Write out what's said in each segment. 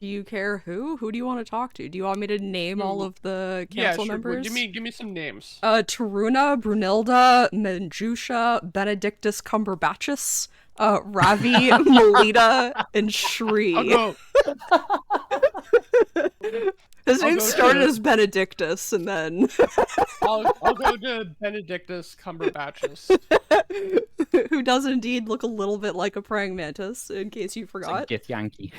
Do you care who? Who do you want to talk to? Do you want me to name all of the Yeah, council sure. Give members? me give me some names. Taruna, Brunilda, Manjusha, Benedictus Cumberbatchus, Ravi, Melita, and I'll Shri. go. His I'll name go started to. as Benedictus, and then I'll go to Benedictus Cumberbatch's. who does indeed look a little bit like a praying mantis, in case you It's like forgot. Githyanki.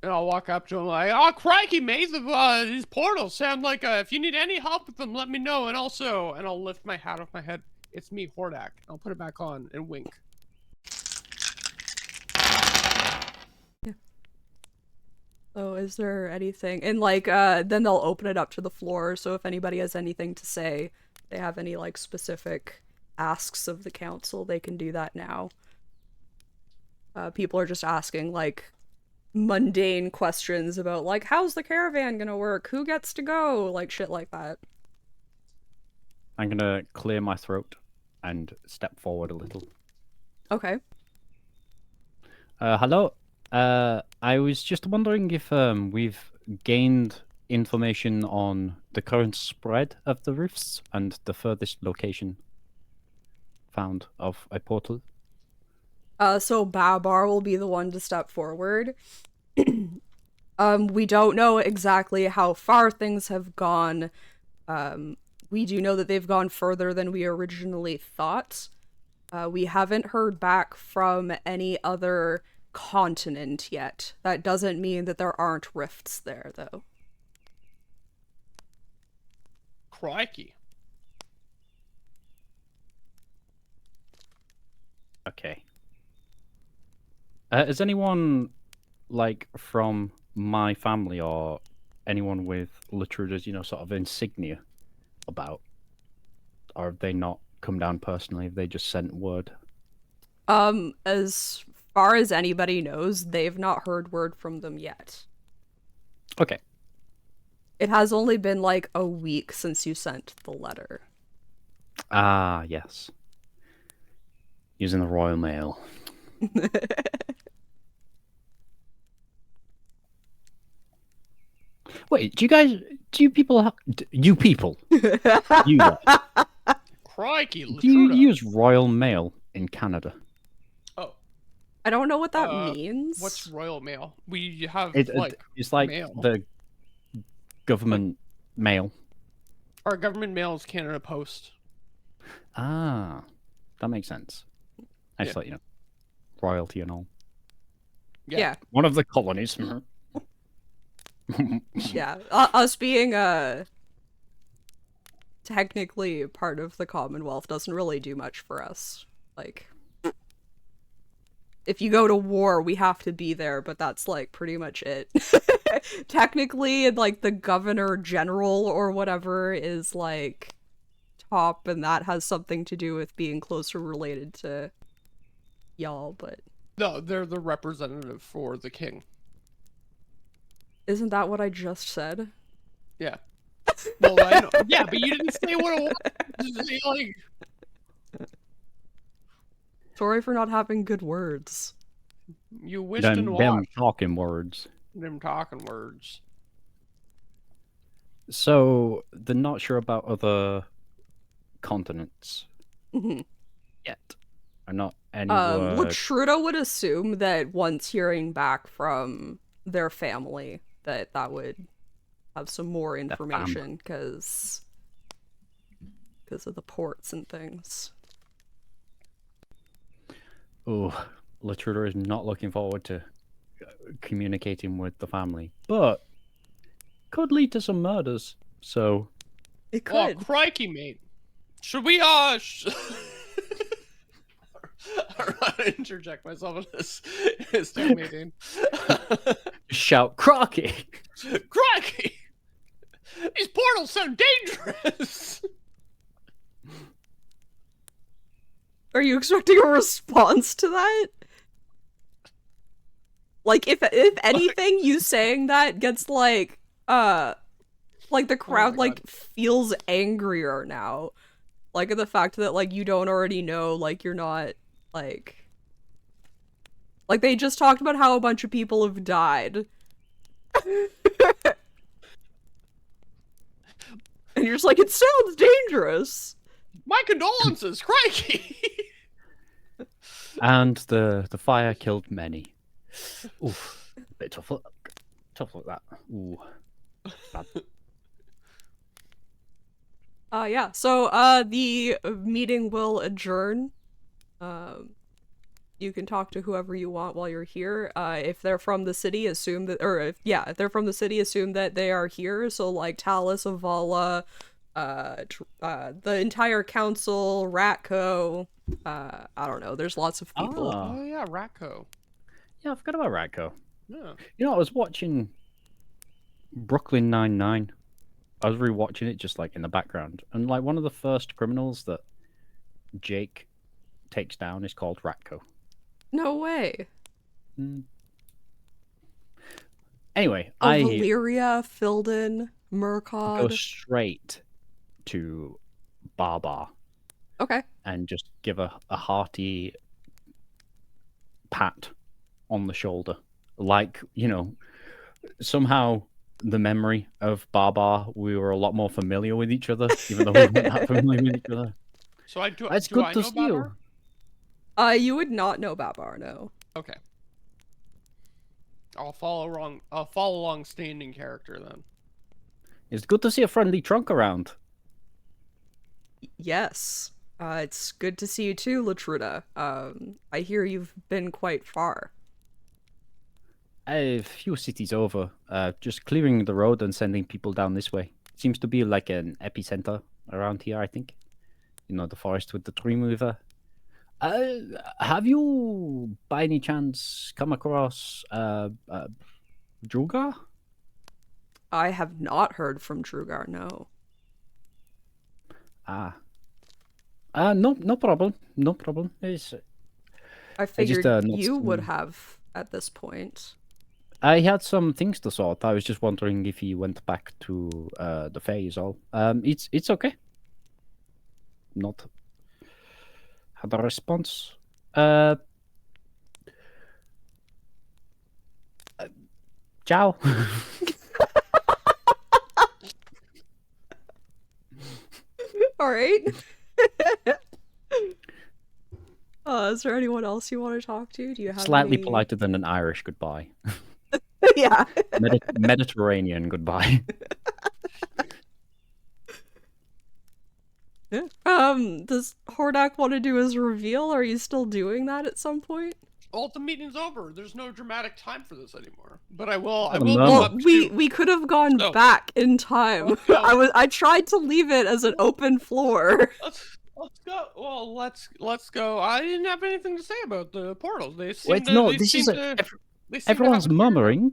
And I'll walk up to him like, "Oh, crikey, mate! These portals sound like if you need any help with them, let me know." And also, and I'll lift my hat off my head. It's me, Hordak. I'll put it back on and wink. Oh, is there anything? And like, then they'll open it up to the floor, so if anybody has anything to say, they have any like specific asks of the council, they can do that now. People are just asking like mundane questions about like, how's the caravan gonna work? Who gets to go? Like shit like that. I'm gonna clear my throat and step forward a little. Okay. Hello. I was just wondering if we've gained information on the current spread of the rifts and the furthest location found of a portal. So Babar will be the one to step forward. We don't know exactly how far things have gone. We do know that they've gone further than we originally thought. We haven't heard back from any other continent yet. That doesn't mean that there aren't rifts there, though. Crikey. Okay. Is anyone, like, from my family or anyone with Latruda's, sort of insignia about? Or have they not come down personally? Have they just sent word? As far as anybody knows, they've not heard word from them yet. Okay. It has only been like a week since you sent the letter. Ah, yes. Using the Royal Mail. Wait, you people, you people, you guys, Crikey, do you Latruda. use Royal Mail in Canada? Oh. I don't know what that means. What's Royal Mail? We have It's like mail. the government mail. Our government mail is Canada Post. Ah, that makes sense. I just thought, royalty and all. Yeah. One of the colonies. Yeah. Us being technically part of the Commonwealth doesn't really do much for us. Like, if you go to war, we have to be there, but that's like pretty much it. Technically, like the governor general or whatever is like top, and that has something to do with being closer related to y'all, but No, they're the representative for the king. isn't that what I just said? Yeah. Well, I know. Yeah, but you didn't say what it was. Just say, like, Sorry for not having good words. you wished and them watched talking words. them talking words. So they're not sure about other continents yet. Or not any word. Latruda would assume that once hearing back from their family, that would have some more information, because of the ports and things. Oh, Latruda is not looking forward to communicating with the family, but could lead to some murders. So It Oh, could. crikey, mate. Should we, interject myself in this stalemate. shout, Crocky! Crikey! These portals sound dangerous! Are you expecting a response to that? Like, if anything, you saying that gets like the crowd like feels angrier now. Like at the fact that like you don't already know, like you're not like Like, they just talked about how a bunch of people have died. And you're just like, it sounds dangerous. My condolences, crikey! And the fire killed many. Oof. Bit tough luck. Tough luck that. Ooh. Bad. Yeah, so, the meeting will adjourn. You can talk to whoever you want while you're here. If they're from the city, assume that, or if they're from the city, assume that they are here. So, like, Talus, Avala, the entire council, Ratco, I don't know, there's lots of people. Oh yeah, Ratco. Yeah, I forgot about Radko. Yeah. You know, I was watching Brooklyn Nine-Nine. I was rewatching it just like in the background, and like one of the first criminals that Jake takes down is called Ratko. No way. Anyway, Oh, I Valyria, Filden, go Murkod. straight to Barbar Okay. and just give a hearty pat on the shoulder. Like, you know, somehow the memory of Barbar, we were a lot more familiar with each other, even though we weren't that familiar with each other. So I do. It's do good I to know see you. Babar? You would not know Babar, no. Okay. I'll follow along standing character then. It's good to see a friendly trunk around. Yes. It's good to see you too, Latruda. I hear you've been quite far. A few cities over, just clearing the road and sending people down this way. Seems to be like an epicenter around here, I think. You know, the forest with the tree mover. Have you, by any chance, come across Drugar? I have not heard from Drugar, no. No problem. No problem. I figured not you would seen- have at this point. I had some things to sort. I was just wondering if he went back to the fair is all. It's okay. Not had a response. Ciao. All right. Is there anyone else you want to talk to? Do you have Slightly any... politer than an Irish goodbye. Yeah. Mediterranean goodbye. Does Hordak want to do his reveal? Are you still doing that at some point? Well, the meeting's over. There's no dramatic time for this anymore. But I will. I The will. murmur. Go Well, up we could have gone So- back in time. Let's go. I tried to leave it as an open floor. Let's go. Well, let's go. I didn't have anything to say about the portals. They seem Wait, to. no, they this seem is to, they seem to everyone's have a- murmuring.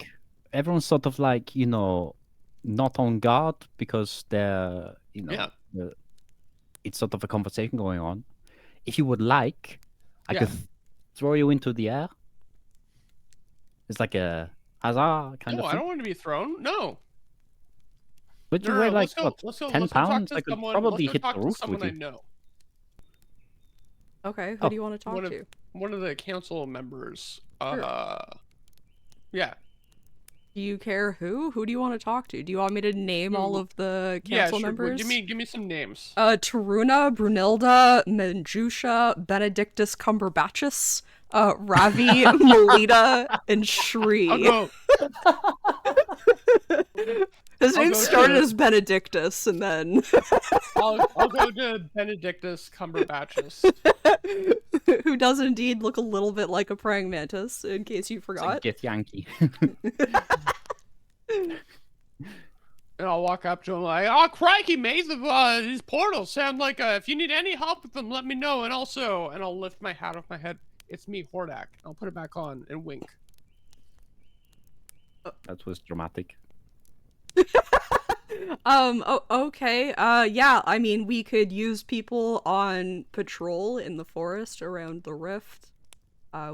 Everyone's sort of like, you know, not on guard because they're, you know, Yeah. it's sort of a conversation going on. If you would like, I Yeah. could throw you into the air. It's like a huzzah kind No, of I thing. don't want to be thrown. No. But you No, weigh like let's go. what, Let's go. 10 Let's go talk pounds? to I could someone. probably let's hit go talk the to roof someone with I you. know. Okay, who Oh. do you want to talk to? One of the council members. Sure. Yeah. Do you care who? Who do you want to talk to? Do you want me to name all Who? of the Yeah. council Sure. members? Give me some names. Taruna, Brunilda, Menjusha, Benedictus Cumberbatchus, Ravi, Melita, and Shri. I'll go. His I'll name go started to- as Benedictus, and then I'll go to Benedictus Cumberbatchus. who does indeed look a little bit like a praying mantis, in case you It's like forgot. Gith Yankee. And I'll walk up to him like, "Oh, crikey, mate! These portals sound like if you need any help with them, let me know." And also, and I'll lift my hat off my head. It's me, Hordak. I'll put it back on and wink. That was dramatic. Okay. Yeah, I mean, we could use people on patrol in the forest around the rift.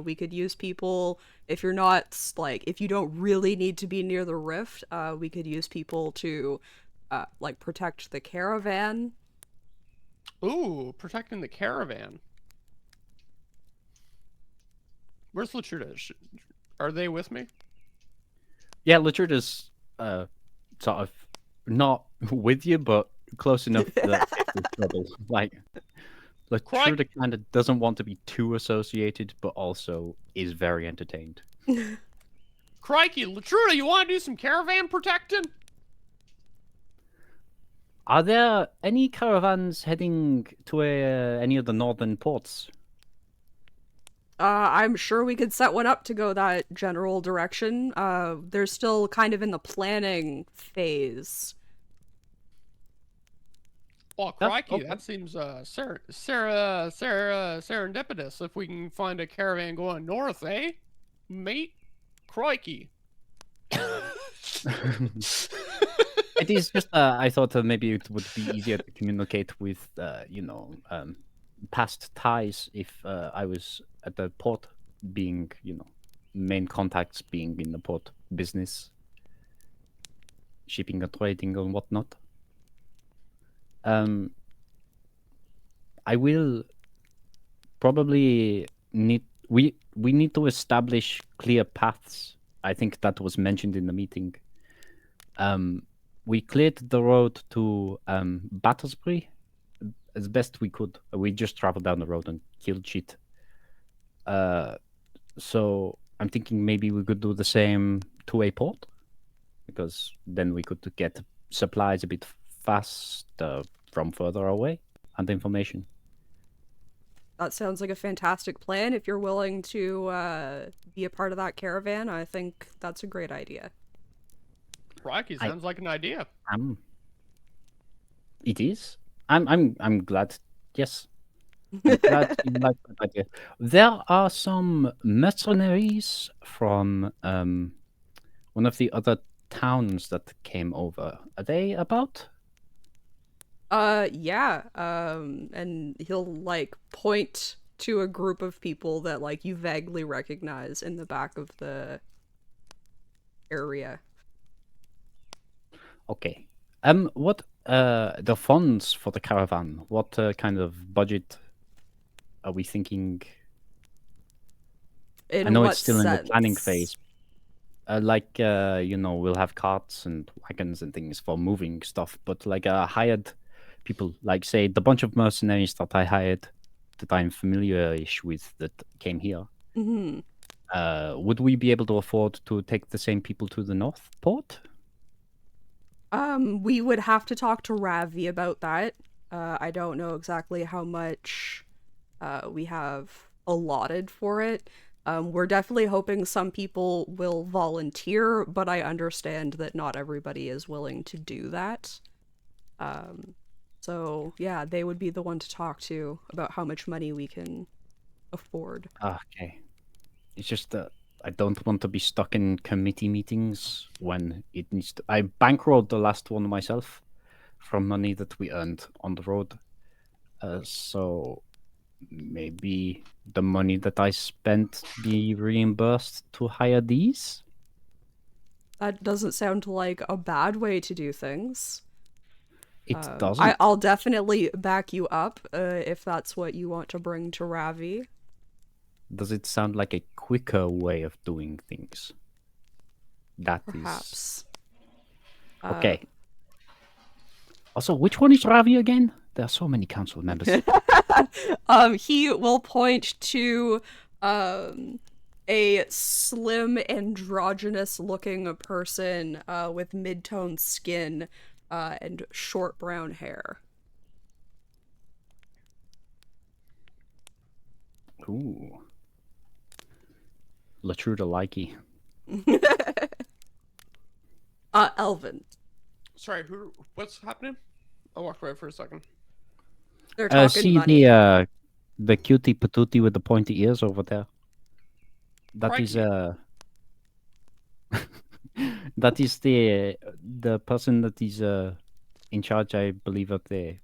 We could use people, if you're not, like, if you don't really need to be near the rift, we could use people to, like, protect the caravan. Ooh, protecting the caravan. Where's Latruda? Are they with me? Yeah, Latruda's sort of not with you, but close enough that there's trouble. Like, Latruda kind of doesn't want to be too associated, but also is very entertained. Crikey, Latruda, you want to do some caravan protecting? Are there any caravans heading to any of the northern ports? I'm sure we could set one up to go that general direction. They're still kind of in the planning phase. Well, crikey, okay. that seems serendipitous. If we can find a caravan going north, eh, mate? Crikey. It is just, I thought maybe it would be easier to communicate with, past ties if I was at the port, being, main contacts being in the port business, shipping and trading and whatnot. I will probably need, we need to establish clear paths. I think that was mentioned in the meeting. We cleared the road to Battersbury as best we could. We just traveled down the road and killed shit. So I'm thinking maybe we could do the same to a port, because then we could get supplies a bit faster from further away and information. That sounds like a fantastic plan. If you're willing to be a part of that caravan, I think that's a great idea. Crikey, sounds like an idea. It is. I'm glad. Yes. I'm glad you like that idea. There are some mercenaries from one of the other towns that came over. Are they about? Yeah. And he'll like point to a group of people that like you vaguely recognize in the back of the area. Okay. What the funds for the caravan? What kind of budget are we thinking? In I know what it's still in the planning sense? phase. We'll have carts and wagons and things for moving stuff, but like hired people, like say the bunch of mercenaries that I hired, that I'm familiar-ish with, that came here. Mm-hmm. Would we be able to afford to take the same people to the North Port? We would have to talk to Ravi about that. I don't know exactly how much we have allotted for it. We're definitely hoping some people will volunteer, but I understand that not everybody is willing to do that. So yeah, they would be the one to talk to about how much money we can afford. Okay. It's just that I don't want to be stuck in committee meetings when it needs to. I bankrolled the last one myself from money that we earned on the road. So maybe the money that I spent be reimbursed to hire these? That doesn't sound like a bad way to do things. It doesn't. I'll definitely back you up if that's what you want to bring to Ravi. Does it sound like a quicker way of doing things? That Perhaps. is okay. Also, which one is Ravi again? There are so many council members. He will point to a slim, androgynous looking person with mid-tone skin and short brown hair. Ooh. Latruda likey. Elvin. Sorry, what's happening? I walked away for a second. They're talking See money. the cutie patootie with the pointy ears over there. That Crikey. is that is the person that is in charge, I believe, of the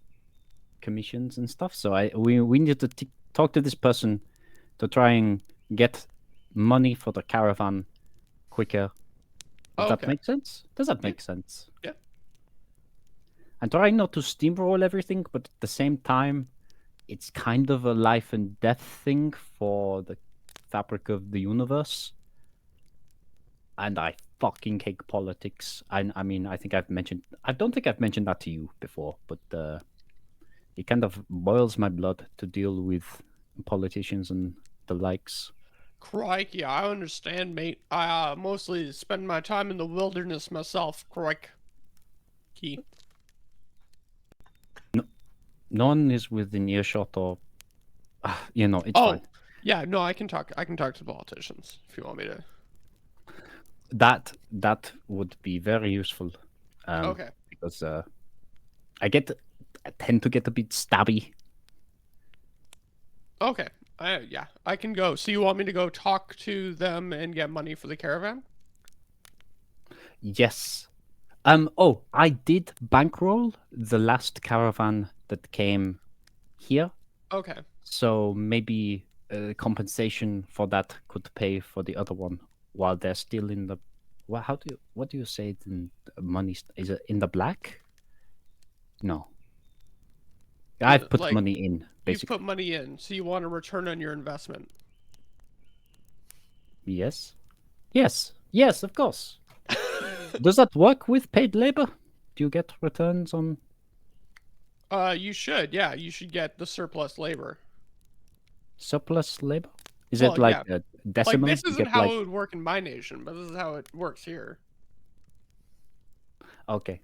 commissions and stuff. So we need to talk to this person to try and get money for the caravan quicker. Does that make sense? Does that make sense? Yeah. I'm trying not to steamroll everything, but at the same time, it's kind of a life and death thing for the fabric of the universe. And I fucking hate politics. I mean, I don't think I've mentioned that to you before, but it kind of boils my blood to deal with politicians and the likes. Crikey, I understand, mate. I mostly spend my time in the wilderness myself. Crikey. No one is within earshot or, it's Oh, fine. yeah. No, I can talk. I can talk to politicians if you want me to. That would be very useful. Okay. Because I tend to get a bit stabby. Okay. Yeah, I can go. So you want me to go talk to them and get money for the caravan? Yes. Oh, I did bankroll the last caravan that came here. Okay. So maybe compensation for that could pay for the other one while they're still in the. Well, what do you say it in money? Is it in the black? No. I've put Like, money in, you've basically. put money in, so you want a return on your investment. Yes. Yes, of course. Does that work with paid labor? Do you get returns on? You should. Yeah, you should get the surplus labor. Surplus labor? Is it Well, like yeah. a Like, decimal? this You isn't get how like it would work in my nation, but this is how it works here. okay.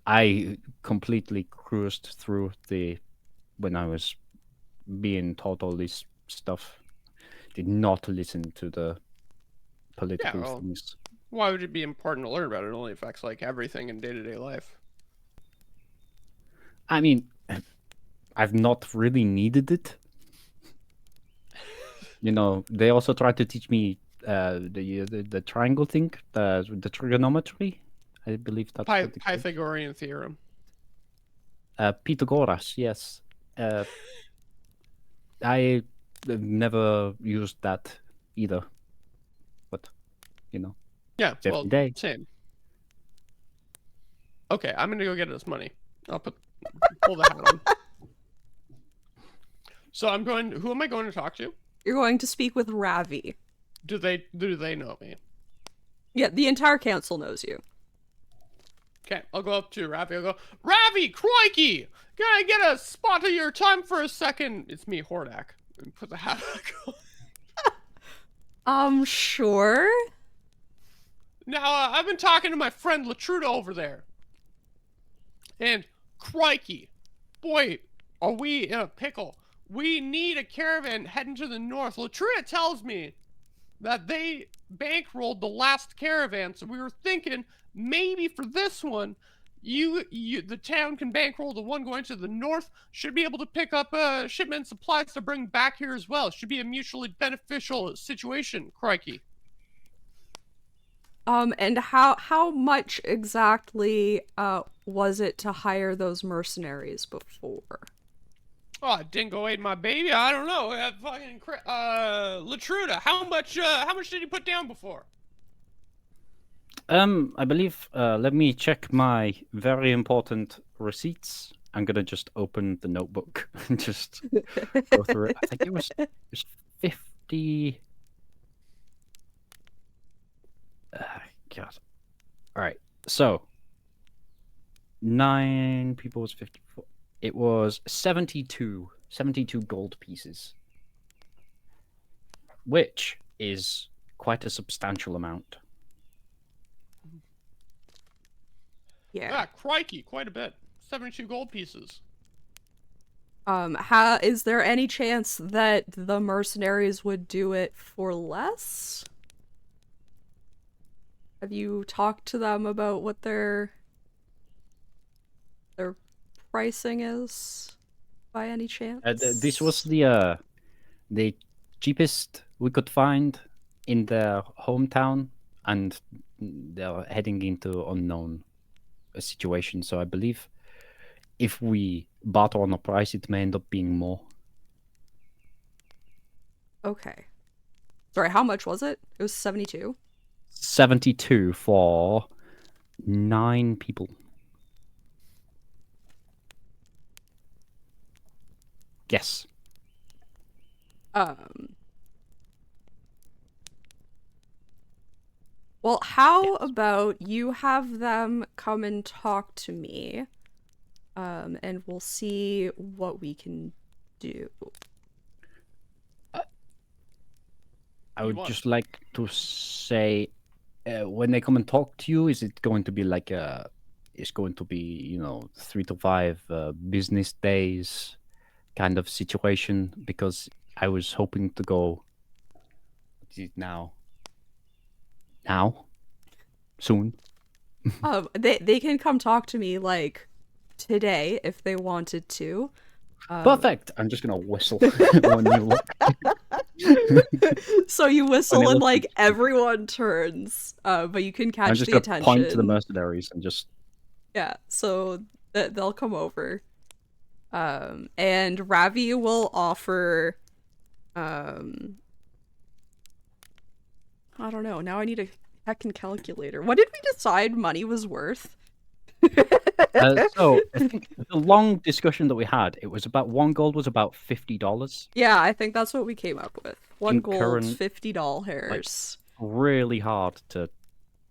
I completely cruised through when I was being taught all this stuff. Did not listen to the Yeah, political well, things. why would it be important to learn about it? It only affects, like, everything in day-to-day life. I mean, I've not really needed it. They also tried to teach me the triangle thing, the trigonometry. I believe that's what it's called. Pythagorean theorem. Pythagoras, yes. I have never used that either. But, Yeah, it's every well, day. same. Okay, I'm gonna go get this money. I'll pull the hat on. So who am I going to talk to? You're going to speak with Ravi. Do they know me? Yeah, the entire council knows you. Okay, I'll go up to Ravi. I'll go, Ravi, crikey! Can I get a spot of your time for a second? It's me, Hordak. And put the hat back on. Sure. Now, I've been talking to my friend Latruda over there. And crikey, boy, are we in a pickle. We need a caravan heading to the north. Latruda tells me that they bankrolled the last caravan, so we were thinking maybe for this one, the town can bankroll the one going to the north. Should be able to pick up shipment supplies to bring back here as well. Should be a mutually beneficial situation. Crikey. And how much exactly was it to hire those mercenaries before? Oh, Dingo ate my baby. I don't know. Latruda, how much did he put down before? I believe. Let me check my very important receipts. I'm gonna just open the notebook and just go through it. I think it was 50. God. All right. So 9 people was 54. It was 72 gold pieces, which is quite a substantial amount. Yeah. Crikey, quite a bit. 72 gold pieces. Is there any chance that the mercenaries would do it for less? Have you talked to them about what their pricing is, by any chance? This was the cheapest we could find in their hometown, and they're heading into unknown situation. So I believe if we barter on a price, it may end up being more. Okay. Sorry, how much was it? It was 72? 72 for 9 people. Yes. Well, how Yes. about you have them come and talk to me, and we'll see what we can do. I You would want? just like to say, when they come and talk to you, is it going to be like it's going to be, 3 to 5 business days kind of situation? Because I was hoping to go. What is it now? Now? Soon? They can come talk to me like today if they wanted to. Perfect. I'm just gonna whistle when you look. So you When whistle it and looks, like everyone turns, but you can I'm catch just the gonna point to the attention. mercenaries and just. Yeah, so they'll come over. And Ravi will offer um I don't know, now I need a heckin' calculator. What did we decide money was worth? So I think the long discussion that we had, it was about 1 gold was about $50 Yeah, I think that's what we came up with. One in gold, current, like $50. really hard to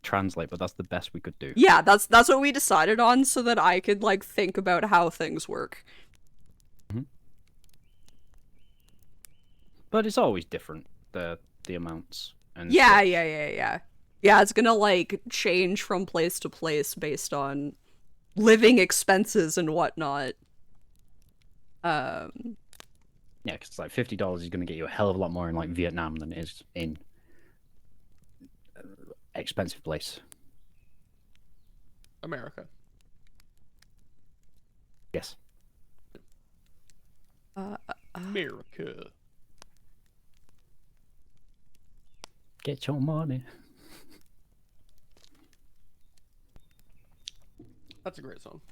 translate, but that's the best we could do. Yeah, that's what we decided on so that I could like think about how things work. Mhm. But it's always different, the amounts and Yeah, such. yeah. Yeah, it's gonna like change from place to place based on living expenses and whatnot. Um, Yeah, because like $50 is going to get you a hell of a lot more in like Vietnam than it is in expensive place. America. Yes. uh, America. Get your money. That's a great song.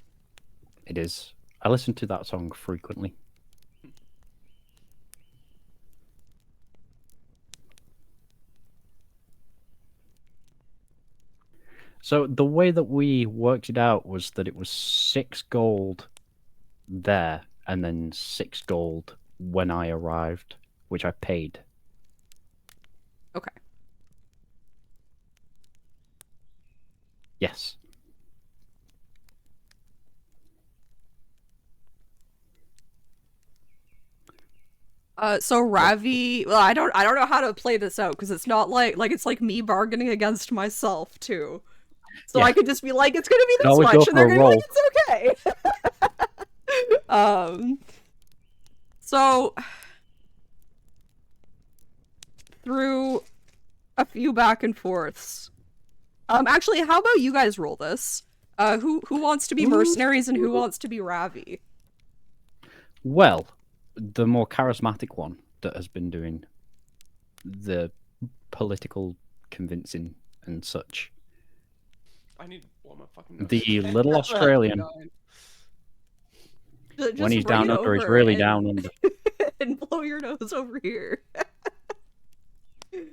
It is. I listen to that song frequently. So the way that we worked it out was that it was 6 gold there and then 6 gold when I arrived, which I paid. okay. Yes. So Ravi, well, I don't know how to play this out because it's not like it's like me bargaining against myself too. So I Yeah. could just be like, it's gonna be Could this always go much, and for they're a gonna be like, roll. it's okay. So through a few back and forths. Actually, how about you guys roll this? Who wants to be mercenaries and who wants to be Ravi? Well, the more charismatic one that has been doing the political convincing and such. I need to blow my fucking nose. The little Australian, when Just he's bring down it under, he's over really down under. and blow your nose over here. He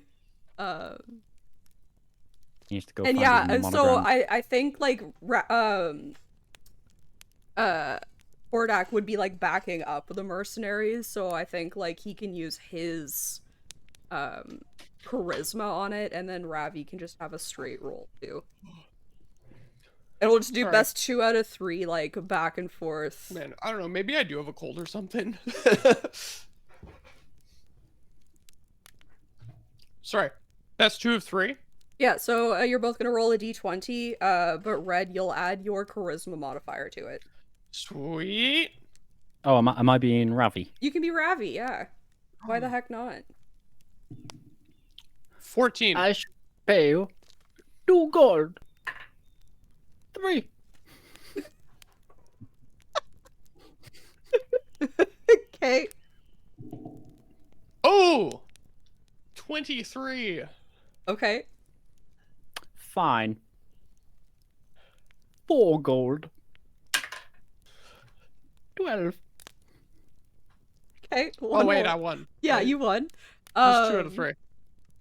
needs to go And find his yeah, so monogram. I think like uh Hordak would be like backing up the mercenaries, so I think like he can use his charisma on it, and then Ravi can just have a straight roll too. And we'll just do Sorry. best 2 out of 3, like back and forth. Man, I don't know. Maybe I do have a cold or something. Sorry. Best 2 of 3? Yeah, so you're both gonna roll a d20, but Red, you'll add your charisma modifier to it. Sweet. Oh, am I being Ravi? You can be Ravi, yeah. Why the heck not? 14. I should pay you 2 gold. 3. Okay. Oh! 23. Okay. Fine. 4 gold. 12. Okay. Oh, wait, I won. Yeah, Right? you won. Best 2 out of 3.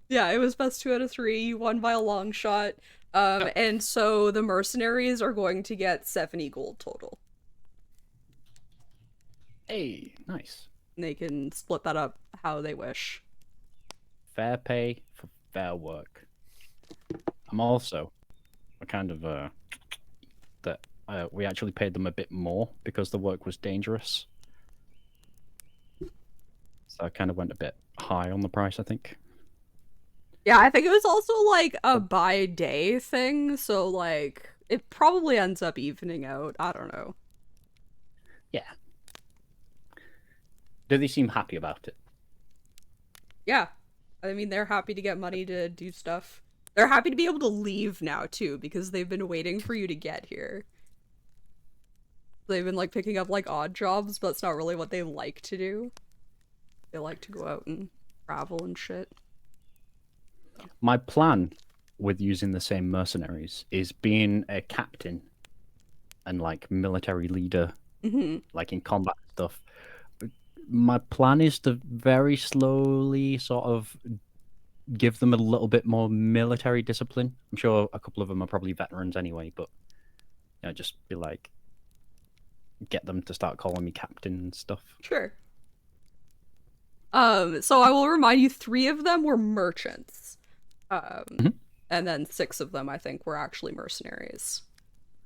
Yeah, it was best 2 out of 3. You won by a long shot. And so the mercenaries are going to get 70 gold total. Hey, nice. And they can split that up how they wish. Fair pay for fair work. I'm also a kind of that we actually paid them a bit more because the work was dangerous. So I kind of went a bit high on the price, I think. Yeah, I think it was also like a by day thing, so like it probably ends up evening out. I don't know. Yeah. Do they seem happy about it? Yeah. I mean, they're happy to get money to do stuff. They're happy to be able to leave now too because they've been waiting for you to get here. They've been like picking up like odd jobs, but it's not really what they like to do. They like to go out and travel and shit. My plan with using the same mercenaries is being a captain and like military leader, like in combat stuff. My plan is to very slowly sort of give them a little bit more military discipline. I'm sure a couple of them are probably veterans anyway, but just be like, get them to start calling me captain and stuff. Sure. So I will remind you, 3 of them were merchants. And then 6 of them, I think, were actually mercenaries.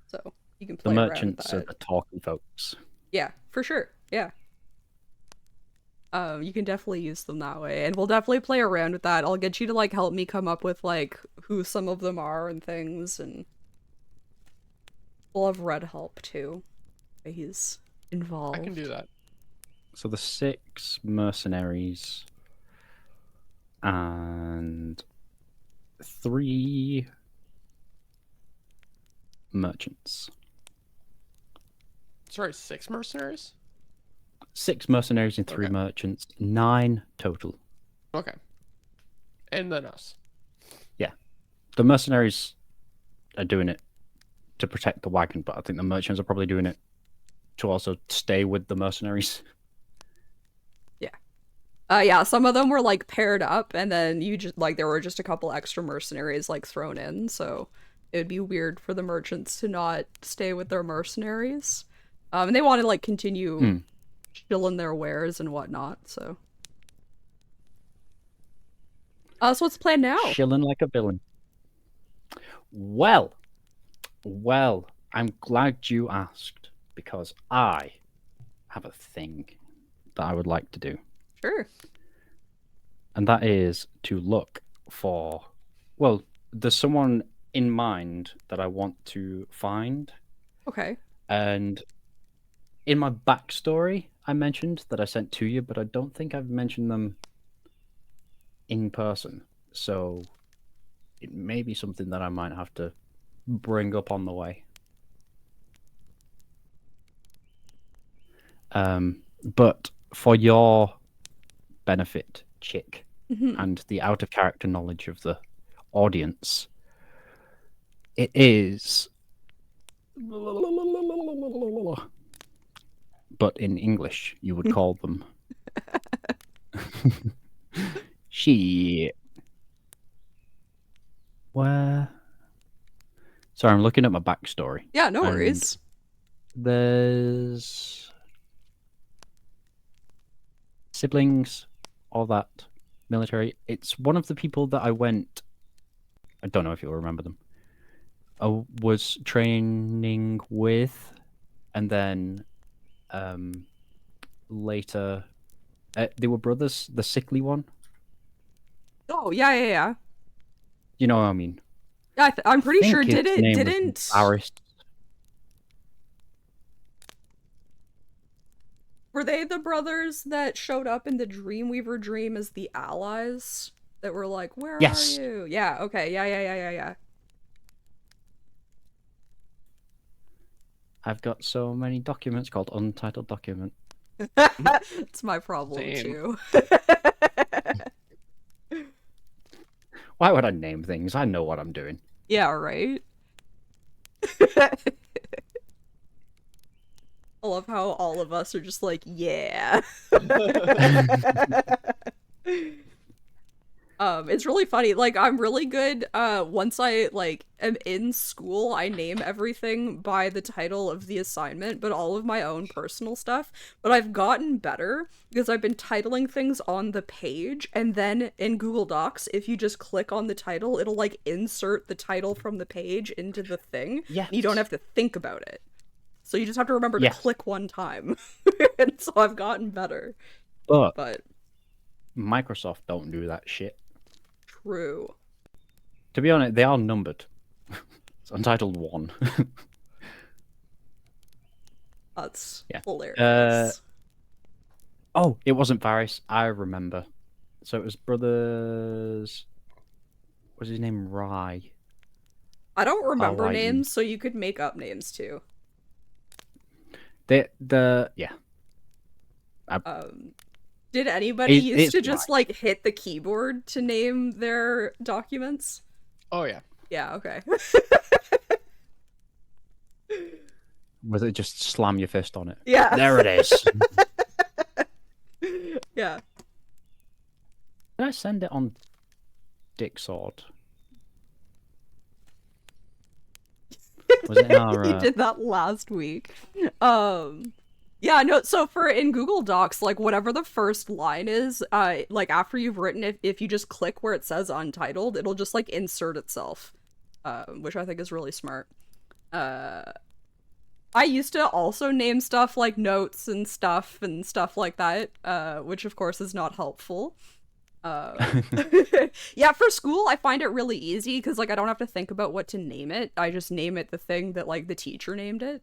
So you can play The around with merchants are that. the talking folks. Yeah, for sure. Yeah. You can definitely use them that way, and we'll definitely play around with that. I'll get you to like help me come up with like who some of them are and things, and we'll have Red help too. He's involved. I can do that. So the 6 mercenaries and 3 merchants. Sorry, 6 mercenaries? 6 mercenaries and 3 Okay. merchants. 9 total. Okay. And then us. Yeah. The mercenaries are doing it to protect the wagon, but I think the merchants are probably doing it to also stay with the mercenaries. Yeah, some of them were like paired up, and then you just like there were just a couple extra mercenaries like thrown in, so it would be weird for the merchants to not stay with their mercenaries. And they want to like continue chilling their wares and whatnot, so. So what's the plan now? Shilling like a villain. Well, I'm glad you asked because I have a thing that I would like to do. Sure. And that is to look for. Well, there's someone in mind that I want to find. Okay. And in my backstory, I mentioned that I sent to you, but I don't think I've mentioned them in person. So it may be something that I might have to bring up on the way. But for your benefit, Chick, and the out of character knowledge of the audience, it is. But in English, you would call them. She. Where? Sorry, I'm looking at my backstory. Yeah, no worries. There's siblings, all that, military. It's one of the people that I went. I don't know if you'll remember them. I was training with, and then later they were brothers. The sickly one. Oh, yeah. You know what I mean? Yeah, I'm pretty sure his name was didn't. Aris. Were they the brothers that showed up in the Dreamweaver dream as the allies? That were like, where Yes. are you? Yeah, okay, yeah. I've got so many documents called untitled document. It's my problem Same. too. Why would I name things? I know what I'm doing. Yeah, right? I love how all of us are just like, yeah. It's really funny. Like, I'm really good, once I, like, am in school, I name everything by the title of the assignment, but all of my own personal stuff. But I've gotten better because I've been titling things on the page, and then in Google Docs, if you just click on the title, it'll, like, insert the title from the page into the thing. Yes. And you don't have to think about it. So you just have to remember to Yes. click one time. And so I've gotten better. But Microsoft don't do that shit. True. To be honest, they are numbered. It's Untitled 1. That's Yeah. hilarious. Oh, it wasn't Varys. I remember. So it was brothers. What was his name? Rye. I don't remember R-Y-E. names, so you could make up names too. Yeah. Did anybody used It's to just Rye. like hit the keyboard to name their documents? Oh yeah. Yeah, okay. Was it just slam your fist on it? Yeah. There it is. Yeah. Did I send it on Dick Sword? Was it in our, You did that last week. Yeah, no, so for in Google Docs, like whatever the first line is, like after you've written it, if you just click where it says untitled, it'll just like insert itself. Which I think is really smart. I used to also name stuff like notes and stuff like that, which of course is not helpful. Yeah, for school I find it really easy because like I don't have to think about what to name it. I just name it the thing that like the teacher named it.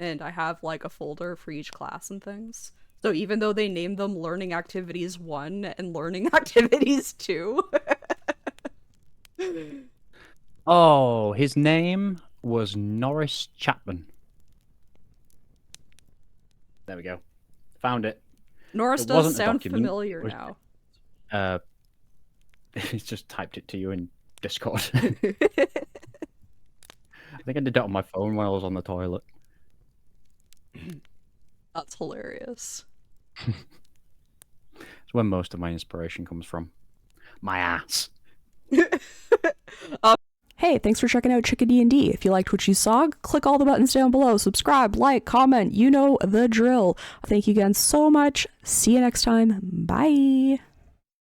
And I have like a folder for each class and things. So even though they named them Learning Activities 1 and Learning Activities 2. Oh, his name was Norris Chapman. There we go. Found it. Norris It does wasn't a sound document, familiar it was- now. He's just typed it to you in Discord. I think I did that on my phone while I was on the toilet. That's hilarious. It's where most of my inspiration comes from. My ass. Hey, thanks for checking out Chicken D&D. If you liked what you saw, click all the buttons down below. Subscribe, like, comment. You know the drill. Thank you again so much. See you next time. Bye.